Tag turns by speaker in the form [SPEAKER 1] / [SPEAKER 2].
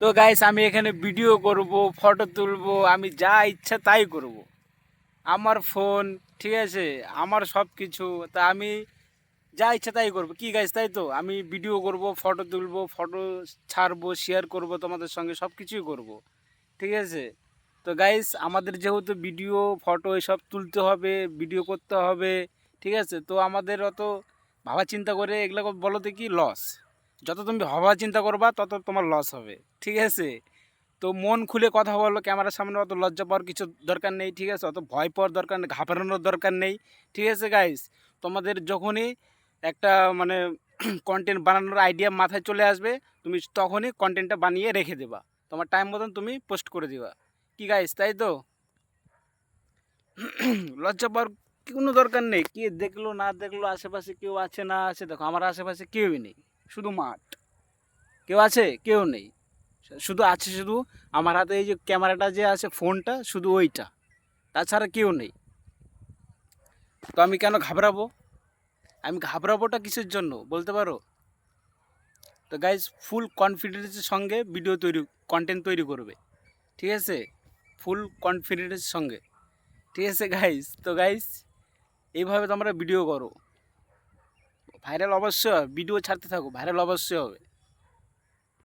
[SPEAKER 1] তো গাইস আমি এখানে ভিডিও করব, ফটো তুলবো, আমি যা ইচ্ছা তাই করব। আমার ফোন, ঠিক আছে, আমার সব কিছু। তা আমি যা ইচ্ছা তাই করবো, কি গাইস, তাই তো? আমি ভিডিও করব, ফটো তুলবো, ফটো ছাড়বো, শেয়ার করব তোমাদের সঙ্গে, সব কিছুই করব, ঠিক আছে। তো গাইস আমাদের যেহেতু ভিডিও ফটো এসব তুলতে হবে, ভিডিও করতে হবে, ঠিক আছে, তো আমাদের অত ভাবা চিন্তা করে এগুলো বলতে কি লস। যত তুমি ভাবা চিন্তা করবা তত তোমার লস হবে, ঠিক আছে। তো মন খুলে কথা বলো, ক্যামেরার সামনে অত লজ্জা পাওয়ার কিছু দরকার নেই, ঠিক আছে, অত ভয় পাওয়ার দরকার নেই, ঘাবড়ানোর দরকার নেই, ঠিক আছে গাইস। তোমাদের যখনই একটা মানে কন্টেন্ট বানানোর আইডিয়া মাথায় চলে আসবে, তুমি তখনই কন্টেন্টটা বানিয়ে রেখে দেবা, তোমার টাইম মতন তুমি পোস্ট করে দিবা, কি গাইস, তাই তো? লজ্জা পাওয়ার কোনো দরকার নেই। কে দেখলো না দেখলো, আশেপাশে কেউ আছে না আছে, দেখো আমার আশেপাশে কেউই নেই, শুধু মাঠ। কেউ আছে? কেউ নেই। শুধু আছে শুধু আমার হাতে এই যে ক্যামেরাটা যে আছে, ফোনটা, শুধু ওইটা, তাছাড়া কেউ নেই। তো আমি কেন ঘাবড়াবো? আমি ঘাবড়াবোটা কিসের জন্য বলতে পারো? তো গাইজ ফুল কনফিডেন্সের সঙ্গে ভিডিও তৈরি, কন্টেন্ট তৈরি করবে, ঠিক আছে, ফুল কনফিডেন্সের সঙ্গে, ঠিক আছে গাইজ। তো গাইজ এইভাবে তোমরা ভিডিও করো, ভাইরাল অবশ্যই হবে, ভিডিও ছাড়তে থাকো, ভাইরাল অবশ্যই হবে।